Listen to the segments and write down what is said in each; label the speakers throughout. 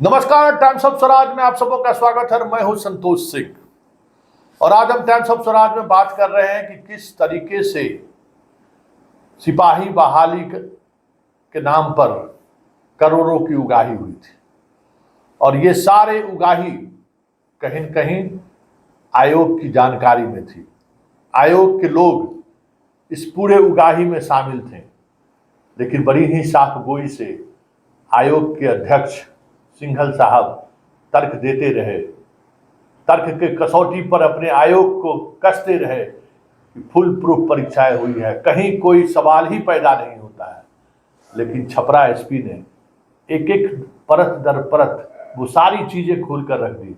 Speaker 1: नमस्कार, times of Swaraj में आप सबों का स्वागत है। मैं हूं संतोष सिंह और आज हम टाइम्स ऑफ स्वराज में बात कर रहे हैं कि किस तरीके से सिपाही बहाली के नाम पर करोड़ों की उगाही हुई थी और ये सारे उगाही कहीं न कहीं आयोग की जानकारी में थी। आयोग के लोग इस पूरे उगाही में शामिल थे, लेकिन बड़ी ही साफगोई से आयोग के अध्यक्ष सिंघल साहब तर्क देते रहे, तर्क के कसौटी पर अपने आयोग को कसते रहे कि फुल प्रूफ परीक्षाएं हुई है, कहीं कोई सवाल ही पैदा नहीं होता है। लेकिन छपरा एसपी ने एक एक परत दर परत वो सारी चीजें खोल कर रख दी,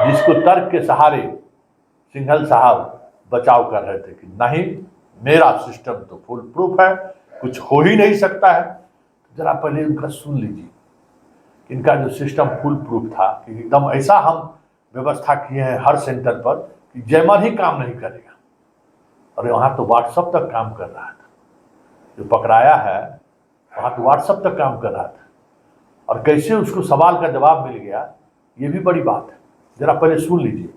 Speaker 1: जिसको तर्क के सहारे सिंघल साहब बचाव कर रहे थे कि नहीं, मेरा सिस्टम तो फुल प्रूफ है, कुछ हो ही नहीं सकता है। जरा पहले उनका सुन लीजिए। इनका जो सिस्टम फुल प्रूफ था कि एकदम ऐसा हम व्यवस्था किए हैं हर सेंटर पर कि जैमर ही काम नहीं करेगा। और वहाँ तो व्हाट्सअप तक काम कर रहा था, जो पकड़ाया है वहाँ तो व्हाट्सअप तक काम कर रहा था। और कैसे उसको सवाल का जवाब मिल गया, ये भी बड़ी बात है। जरा पहले सुन लीजिए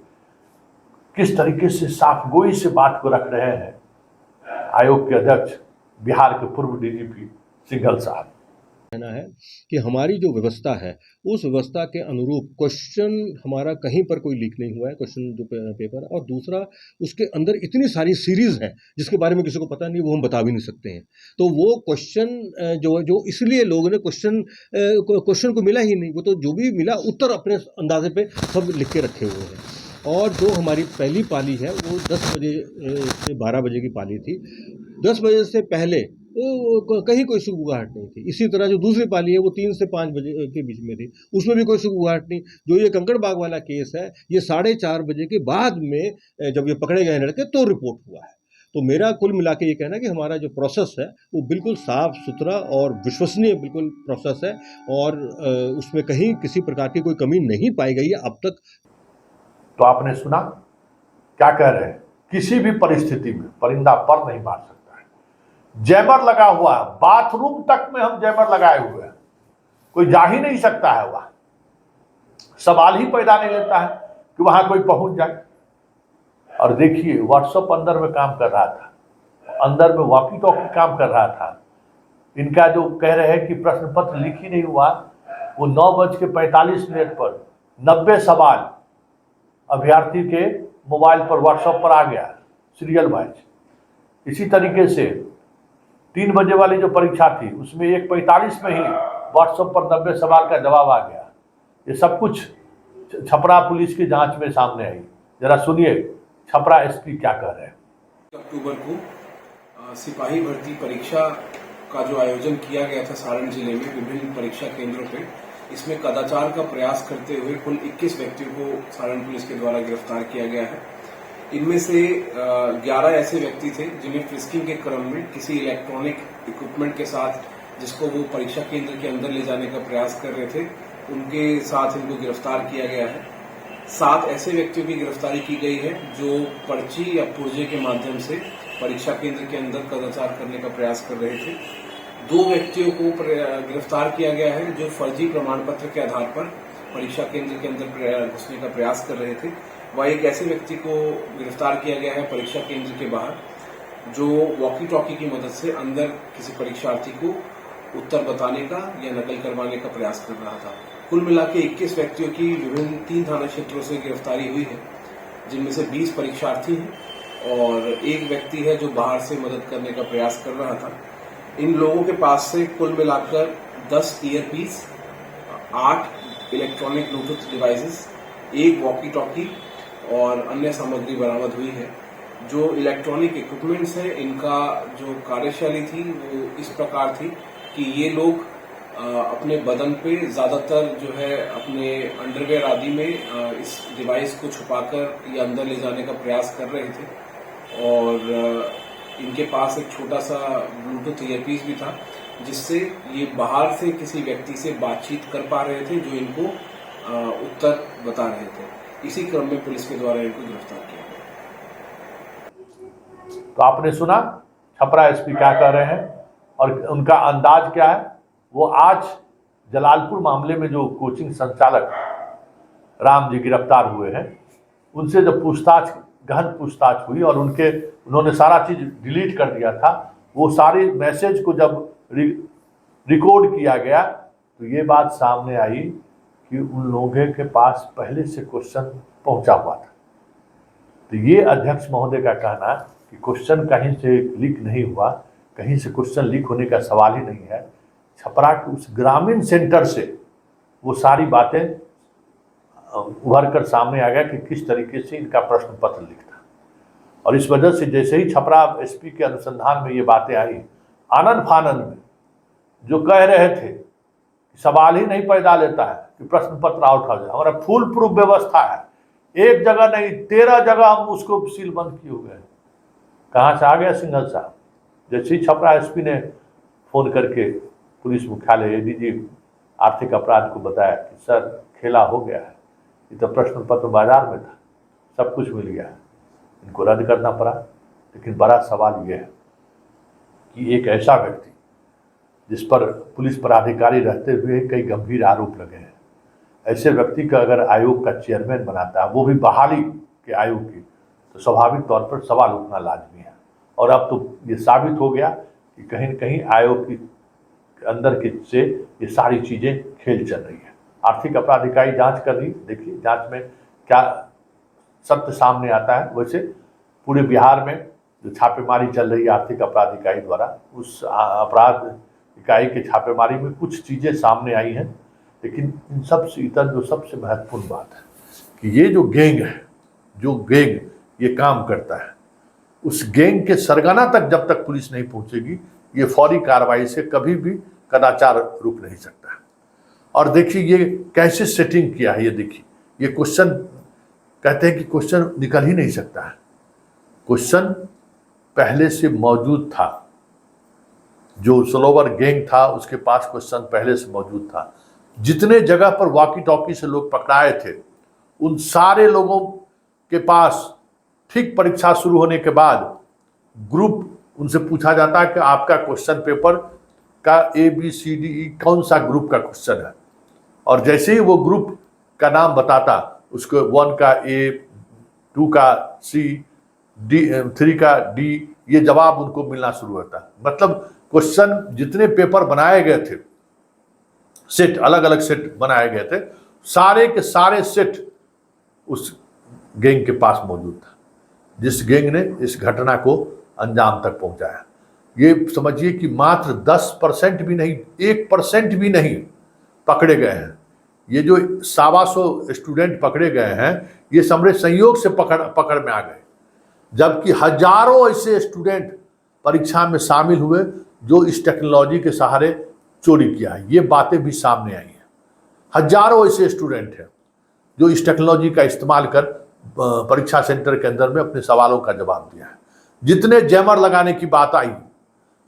Speaker 1: किस तरीके से साफगोई से बात को रख रहे हैं आयोग के अध्यक्ष बिहार के पूर्व डीजीपी सिंघल साहब।
Speaker 2: कहना है कि हमारी जो व्यवस्था है उस व्यवस्था के अनुरूप क्वेश्चन हमारा कहीं पर कोई लीक नहीं हुआ है, क्वेश्चन जो पेपर। और दूसरा, उसके अंदर इतनी सारी सीरीज है जिसके बारे में किसी को पता नहीं, वो हम बता भी नहीं सकते हैं। तो वो क्वेश्चन जो इसलिए लोगों ने क्वेश्चन को मिला ही नहीं, वो तो जो भी मिला उत्तर अपने अंदाजे पे सब लिख के रखे हुए हैं। और जो हमारी पहली पाली है वो 10 बजे से 12 बजे की पाली थी। 10 बजे से पहले कहीं कोई सुगबुगाहट नहीं थी। इसी तरह जो दूसरी पाली है वो 3 से 5 बजे के बीच में थी, उसमें भी कोई सुगबुगाहट नहीं। जो ये कंकड़बाग वाला केस है, ये 4:30 बजे के बाद में जब ये पकड़े गए लड़के तो रिपोर्ट हुआ है। तो मेरा कुल मिला के ये कहना है कि हमारा जो प्रोसेस है वो बिल्कुल साफ सुथरा और विश्वसनीय बिल्कुल प्रोसेस है, और उसमें कहीं किसी प्रकार की कोई कमी नहीं पाई गई है अब तक।
Speaker 1: तो आपने सुना क्या कह रहे हैं, किसी भी परिस्थिति में परिंदा पर नहीं मार सकता है। जैमर लगा हुआ है, बाथरूम तक में हम जैमर लगाए हुए हैं, कोई जा ही नहीं सकता है वहां। सवाल ही पैदा नहीं लेता है कि वहां कोई पहुंच जाए। और देखिए, व्हाट्सएप अंदर में काम कर रहा था, अंदर में वॉकी टॉकी काम कर रहा था। इनका जो कह रहे हैं कि प्रश्न पत्र लीक ही नहीं हुआ, वो 9:45 पर 90 सवाल अभ्यर्थी के मोबाइल पर व्हाट्सएप पर आ गया, सीरियल वाइज। इसी तरीके से 3 बजे वाली जो परीक्षा थी उसमें 1:45 में ही व्हाट्सएप पर 90 सवाल का जवाब आ गया। ये सब कुछ छपरा पुलिस की जांच में सामने आई। जरा सुनिए छपरा एसपी क्या कह रहे हैं।
Speaker 3: अक्टूबर को सिपाही भर्ती परीक्षा का जो आयोजन किया गया था सारण जिले में विभिन्न परीक्षा केंद्रों पे, इसमें कदाचार का प्रयास करते हुए कुल 21 व्यक्तियों को सारण पुलिस के द्वारा गिरफ्तार किया गया है। इनमें से 11 ऐसे व्यक्ति थे जिन्हें फ्रिस्किंग के क्रम में किसी इलेक्ट्रॉनिक इक्विपमेंट के साथ, जिसको वो परीक्षा केंद्र के अंदर ले जाने का प्रयास कर रहे थे, उनके साथ इनको गिरफ्तार किया गया है। 7 ऐसे व्यक्तियों की गिरफ्तारी की गई है जो पर्ची या पुर्जे के माध्यम से परीक्षा केंद्र के अंदर कदाचार करने का प्रयास कर रहे थे। 2 व्यक्तियों को गिरफ्तार किया गया है जो फर्जी प्रमाण पत्र के आधार पर परीक्षा केंद्र के अंदर घुसने का प्रयास कर रहे थे। वह एक ऐसे व्यक्ति को गिरफ्तार किया गया है परीक्षा केंद्र के बाहर, जो वॉकी टॉकी की मदद से अंदर किसी परीक्षार्थी को उत्तर बताने का या नकल करवाने का प्रयास कर रहा था। कुल मिला के 21 व्यक्तियों की विभिन्न 3 थाना क्षेत्रों से गिरफ्तारी हुई है, जिनमें से 20 परीक्षार्थी हैं और एक व्यक्ति है जो बाहर से मदद करने का प्रयास कर रहा था। इन लोगों के पास से कुल मिलाकर 10 earpiece, 8 electronic Bluetooth devices, 1 walkie talkie और अन्य सामग्री बरामद हुई है। जो इलेक्ट्रॉनिक इक्विपमेंट्स हैं, इनका जो कार्यशैली थी वो इस प्रकार थी कि ये लोग अपने बदन पे ज्यादातर जो है अपने अंडरवेयर आदि में इस डिवाइस को छुपाकर या अंदर ले जाने का प्रयास कर रहे थे। और इनके पास एक छोटा सा ब्लूटूथ ईयरपीस भी था, जिससे ये बाहर से किसी व्यक्ति से बातचीत कर पा रहे थे जो इनको उत्तर बता रहे थे। इसी क्रम में पुलिस के द्वारा इनको गिरफ्तार किया गया।
Speaker 1: तो आपने सुना छपरा एसपी क्या कह रहे हैं और उनका अंदाज क्या है। वो आज जलालपुर मामले में जो कोचिंग संचालक राम जी गिरफ्तार हुए हैं, उनसे जब पूछताछ, गहन पूछताछ हुई और उन्होंने सारा चीज डिलीट कर दिया था, वो सारे मैसेज को जब रिकॉर्ड किया गया तो ये बात सामने आई कि उन लोगों के पास पहले से क्वेश्चन पहुंचा हुआ था। तो ये अध्यक्ष महोदय का कहना कि क्वेश्चन कहीं से लीक नहीं हुआ, कहीं से क्वेश्चन लीक होने का सवाल ही नहीं है। छपरा के उस ग्रामीण सेंटर से वो सारी बातें उभर कर सामने आ गया कि किस तरीके से इनका प्रश्न पत्र लिखता। और इस वजह से जैसे ही छपरा एसपी के अनुसंधान में ये बातें आई, आनंद फानंद में जो कह रहे थे सवाल ही नहीं पैदा लेता है कि प्रश्न पत्र आउट हो जाए, हमारा फुल प्रूफ व्यवस्था है, एक जगह नहीं 13 जगह हम उसको सील बंद किए हुए हैं। कहाँ से आ गया सिंघल साहब? जैसे ही छपरा एसपी ने फोन करके पुलिस मुख्यालय एडीजी आर्थिक अपराध को बताया कि सर खेला हो गया है, ये तो प्रश्न पत्र बाजार में था, सब कुछ मिल गया है, इनको रद्द करना पड़ा। लेकिन बड़ा सवाल यह है कि एक ऐसा व्यक्ति जिस पर पुलिस पदाधिकारी रहते हुए कई गंभीर आरोप लगे हैं, ऐसे व्यक्ति का अगर आयोग का चेयरमैन बनाता है, वो भी बहाली के आयोग की, तो स्वाभाविक तौर पर सवाल उठना लाजमी है। और अब तो ये साबित हो गया कि कहीं न कहीं आयोग की अंदर के से ये सारी चीज़ें खेल चल रही है। आर्थिक अपराध इकाई जाँच कर रही, देखिए जाँच में क्या सत्य सामने आता है। वैसे पूरे बिहार में जो छापेमारी चल रही है आर्थिक अपराध इकाई द्वारा, उस अपराध इकाई के छापेमारी में कुछ चीज़ें सामने आई हैं, लेकिन इन सबसे इतर जो सबसे महत्वपूर्ण बात है कि ये जो गैंग है, जो गैंग ये काम करता है, उस गैंग के सरगना तक जब तक पुलिस नहीं पहुंचेगी, ये फौरी कार्रवाई से कभी भी कदाचार रुक नहीं सकता है। और देखिए ये कैसे सेटिंग किया है, ये देखिए, ये क्वेश्चन कहते हैं कि क्वेश्चन निकल ही नहीं सकता है, क्वेश्चन पहले से मौजूद था। जो सलोवर गैंग था उसके पास क्वेश्चन पहले से मौजूद था। जितने जगह पर वॉकी टॉकी से लोग पकड़ाए थे, उन सारे लोगों के पास ठीक परीक्षा शुरू होने के बाद ग्रुप उनसे पूछा जाता है कि आपका क्वेश्चन पेपर का ABCDE कौन सा ग्रुप का क्वेश्चन है, और जैसे ही वो ग्रुप का नाम बताता, उसको 1 का A, 2 का C, 3 का D, ये जवाब उनको मिलना शुरू होता। मतलब क्वेश्चन जितने पेपर बनाए गए थे, सेट अलग अलग सेट बनाए गए थे, सारे के सारे सेट उस गैंग के पास मौजूद था, जिस गैंग ने इस घटना को अंजाम तक पहुंचाया। ये समझिए कि मात्र 10% भी नहीं, 1% भी नहीं पकड़े गए हैं। ये जो 125 स्टूडेंट पकड़े गए हैं, ये समरे संयोग से पकड़ में आ गए, जबकि हजारों ऐसे स्टूडेंट परीक्षा में शामिल हुए जो इस टेक्नोलॉजी के सहारे चोरी किया है। ये बातें भी सामने आई हैं। हजारों ऐसे स्टूडेंट हैं जो इस टेक्नोलॉजी का इस्तेमाल कर परीक्षा सेंटर के अंदर में अपने सवालों का जवाब दिया है। जितने जैमर लगाने की बात आई,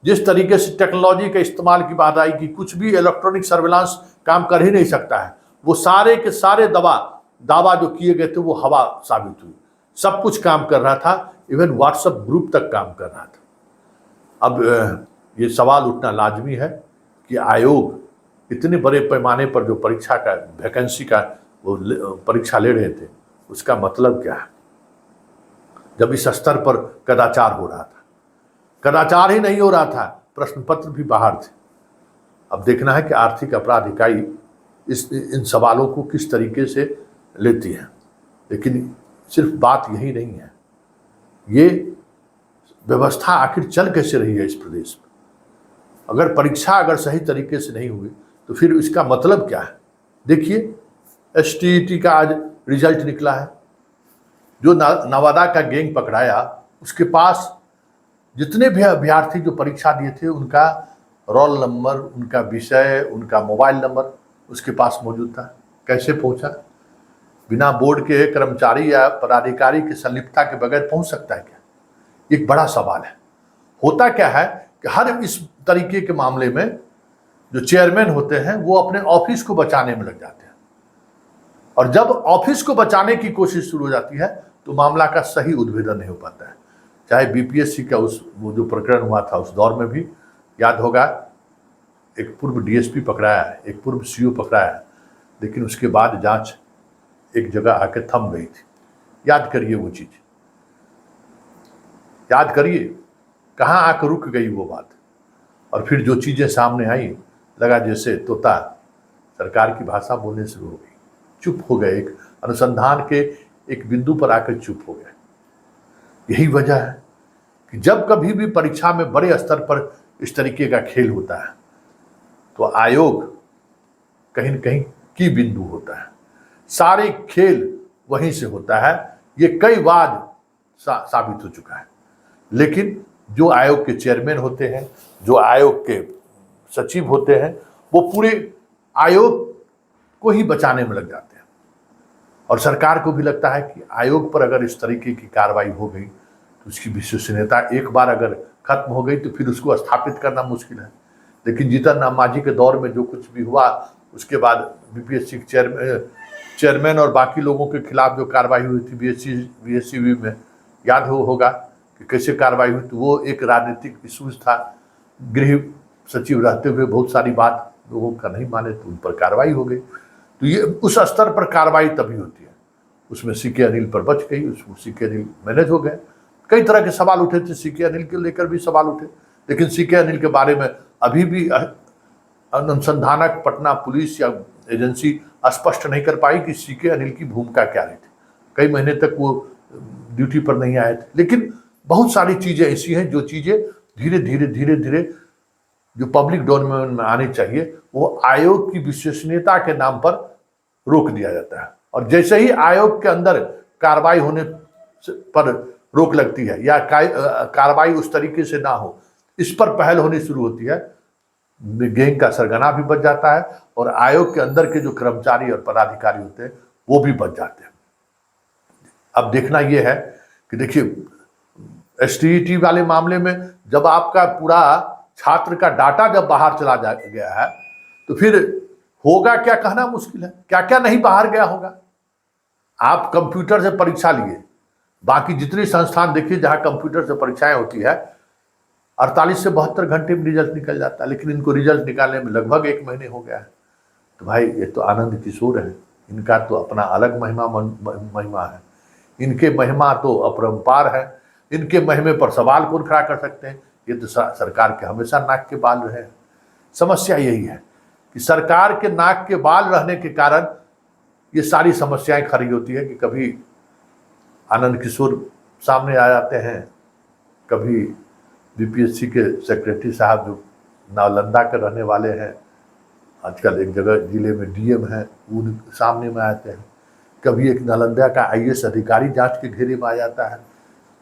Speaker 1: जिस तरीके से टेक्नोलॉजी के इस्तेमाल की बात आई कि कुछ भी इलेक्ट्रॉनिक सर्विलांस काम कर ही नहीं सकता है, वो सारे के सारे दावा जो किए गए थे वो हवा साबित हुई। सब कुछ काम कर रहा था, इवन व्हाट्सएप ग्रुप तक काम कर रहा था। अब ये सवाल उठना लाजमी है कि आयोग इतने बड़े पैमाने पर जो परीक्षा का वैकेंसी का वो परीक्षा ले रहे थे, उसका मतलब क्या है? जब इस स्तर पर कदाचार हो रहा था, कदाचार ही नहीं हो रहा था, प्रश्न पत्र भी बाहर थे। अब देखना है कि आर्थिक अपराध इकाई इन सवालों को किस तरीके से लेती है। लेकिन सिर्फ बात यही नहीं है, ये व्यवस्था आखिर चल कैसे रही है इस प्रदेश में। अगर परीक्षा अगर सही तरीके से नहीं हुई तो फिर इसका मतलब क्या है? देखिए STET का आज रिजल्ट निकला है। जो नवादा का गैंग पकड़ाया, उसके पास जितने भी अभ्यर्थी जो परीक्षा दिए थे, उनका रोल नंबर, उनका विषय, उनका मोबाइल नंबर उसके पास मौजूद था। कैसे पहुंचा? बिना बोर्ड के कर्मचारी या पदाधिकारी की संलिप्तता के बगैर पहुंच सकता है क्या? एक बड़ा सवाल है। होता क्या है कि हर इस तरीके के मामले में जो चेयरमैन होते हैं वो अपने ऑफिस को बचाने में लग जाते हैं, और जब ऑफिस को बचाने की कोशिश शुरू हो जाती है तो मामला का सही उद्भेदन नहीं हो पाता है। चाहे BPSC का वो जो प्रकरण हुआ था, उस दौर में भी याद होगा एक पूर्व डीएसपी पकड़ाया, एक पूर्व सीओ पकड़ाया, लेकिन उसके बाद जांच एक जगह आके थम गई थी। याद करिए वो चीज, याद करिए कहाँ आकर रुक गई वो बात। और फिर जो चीजें सामने आई, लगा जैसे तोता सरकार की भाषा बोलने शुरू हो गई, चुप हो गए, एक अनुसंधान के एक बिंदु पर आकर चुप हो गए। यही वजह है कि जब कभी भी परीक्षा में बड़े स्तर पर इस तरीके का खेल होता है तो आयोग कहीं न कहीं की बिंदु होता है। सारे खेल वहीं से होता है। ये कई बार साबित हो चुका है। लेकिन जो आयोग के चेयरमैन होते हैं, जो आयोग के सचिव होते हैं, वो पूरे आयोग को ही बचाने में लग जाते हैं। और सरकार को भी लगता है कि आयोग पर अगर इस तरीके की कार्रवाई हो गई तो उसकी विश्वसनीयता एक बार अगर खत्म हो गई तो फिर उसको स्थापित करना मुश्किल है। लेकिन जीतन राम मांझी के दौर में जो कुछ भी हुआ, उसके बाद बीपीएससी चेयरमैन और बाकी लोगों के खिलाफ जो कार्रवाई हुई थी बीएससीबी में, याद होगा कि कैसे कार्रवाई हुई। तो वो एक राजनीतिक इशूज था। गृह सचिव रहते हुए बहुत सारी बात लोगों का नहीं माने तो उन पर कार्रवाई हो गई। तो ये उस स्तर पर कार्रवाई तभी होती है। उसमें सीके अनिल पर बच गई, उसमें सीके अनिल मैनेज हो गए। कई तरह के सवाल उठे थे, सीके अनिल के लेकर भी सवाल उठे, लेकिन सीके अनिल के बारे में अभी भी अनुसंधानक पटना पुलिस या एजेंसी स्पष्ट नहीं कर पाई कि सीके अनिल की भूमिका क्या रही थी। कई महीने तक वो ड्यूटी पर नहीं आए थे। लेकिन बहुत सारी चीजें ऐसी हैं जो चीजें धीरे धीरे जो पब्लिक डोमेन में आनी चाहिए वो आयोग की विश्वसनीयता के नाम पर रोक दिया जाता है। और जैसे ही आयोग के अंदर कार्रवाई होने पर रोक लगती है या कार्रवाई उस तरीके से ना हो, इस पर पहल होनी शुरू होती है, गैंग का सरगना भी बच जाता है और आयोग के अंदर के जो कर्मचारी और पदाधिकारी होते हैं वो भी बच जाते हैं। अब देखना यह है कि देखिए एसटीईटी वाले मामले में जब आपका पूरा छात्र का डाटा जब बाहर चला गया है तो फिर होगा क्या कहना मुश्किल है। क्या क्या नहीं बाहर गया होगा। आप कंप्यूटर से परीक्षा लिए, बाकी जितने संस्थान देखिए जहां कंप्यूटर से परीक्षाएं होती है 48 से 72 घंटे में रिजल्ट निकल जाता है, लेकिन इनको रिजल्ट निकालने में लगभग 1 महीने हो गया है। तो भाई ये तो आनंद किशोर है, इनका तो अपना अलग महिमा है। इनके महिमा तो अपरंपार है। इनके महिमे पर सवाल कौन खड़ा कर सकते हैं। ये तो सरकार के हमेशा नाक के बाल रहे हैं। समस्या यही है कि सरकार के नाक के बाल रहने के कारण ये सारी समस्याएं खड़ी होती है कि कभी आनंद किशोर सामने आ जाते हैं, कभी बीपीएससी के सेक्रेटरी साहब जो नालंदा के रहने वाले हैं, आजकल एक जगह जिले में डीएम हैं, उन सामने में आते हैं, कभी एक नालंदा का आईएएस अधिकारी जांच के घेरे में आ जाता है।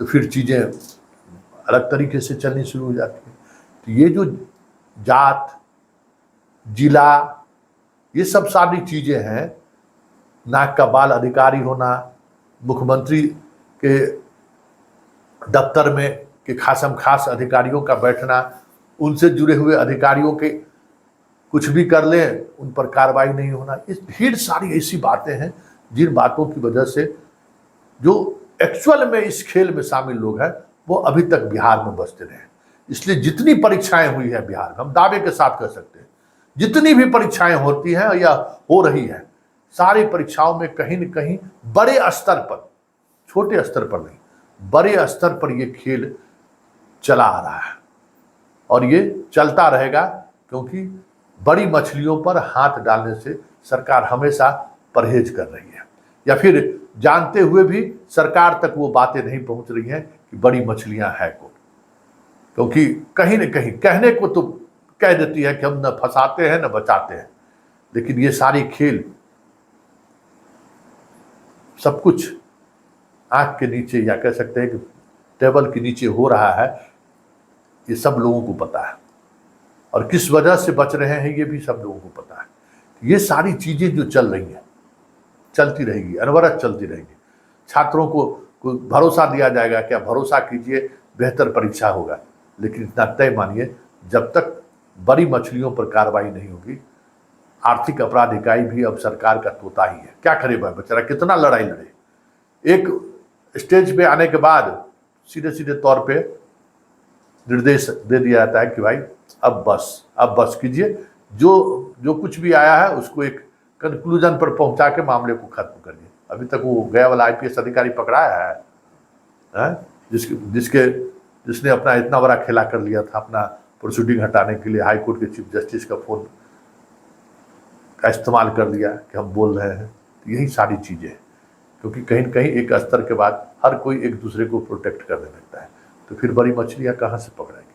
Speaker 1: तो फिर चीज़ें अलग तरीके से चलनी शुरू हो जाती है। तो ये जो जात जिला ये सब सारी चीज़ें हैं, नाक का बाल अधिकारी होना, मुख्यमंत्री के दफ्तर में के खासम खास अधिकारियों का बैठना, उनसे जुड़े हुए अधिकारियों के कुछ भी कर लें उन पर कार्रवाई नहीं होना, ये ढेर सारी ऐसी बातें हैं जिन बातों की वजह से जो एक्चुअल में इस खेल में शामिल लोग हैं वो अभी तक बिहार में बसते रहे। इसलिए जितनी परीक्षाएं हुई है बिहार में, हम दावे के साथ कह सकते हैं, जितनी भी परीक्षाएं होती हैं या हो रही है, सारी परीक्षाओं में कहीं न कहीं बड़े स्तर पर, छोटे स्तर पर नहीं, बड़े स्तर पर ये खेल चला आ रहा है और ये चलता रहेगा, क्योंकि बड़ी मछलियों पर हाथ डालने से सरकार हमेशा परहेज कर रही है, या फिर जानते हुए भी सरकार तक वो बातें नहीं पहुंच रही हैं कि बड़ी मछलियां हैं कौन। क्योंकि कहीं न कहीं कहने को तो कह देती है कि हम न फंसाते हैं न बचाते हैं, लेकिन ये सारी खेल सब कुछ आंख के नीचे या कह सकते हैं कि टेबल के नीचे हो रहा है, ये सब लोगों को पता है। और किस वजह से बच रहे हैं ये भी सब लोगों को पता है। ये सारी चीज़ें जो चल रही हैं चलती रहेगी, अनवरत चलती रहेगी। छात्रों को भरोसा दिया जाएगा, क्या भरोसा कीजिए बेहतर परीक्षा होगा, लेकिन इतना तय मानिए जब तक बड़ी मछलियों पर कार्रवाई नहीं होगी, आर्थिक अपराध इकाई भी अब सरकार का तोता ही है। क्या करे भाई बेचारा, कितना लड़ाई लड़े। एक स्टेज पे आने के बाद सीधे सीधे तौर पे निर्देश दे दिया जाता है कि भाई अब बस कीजिए, जो कुछ भी आया है उसको एक कंक्लूजन पर पहुंचा के मामले को खत्म करिए। अभी तक वो गया वाला आईपीएस अधिकारी पकड़ाया है जिसने अपना इतना बड़ा खेला कर लिया था, अपना प्रोसीडिंग हटाने के लिए हाई कोर्ट के चीफ जस्टिस का फोन का इस्तेमाल कर लिया कि हम बोल रहे हैं। तो यही सारी चीज़ें, क्योंकि कहीं न कहीं एक स्तर के बाद हर कोई एक दूसरे को प्रोटेक्ट करने लगता है, तो फिर बड़ी मछलियाँ कहाँ से पकड़ाएंगे।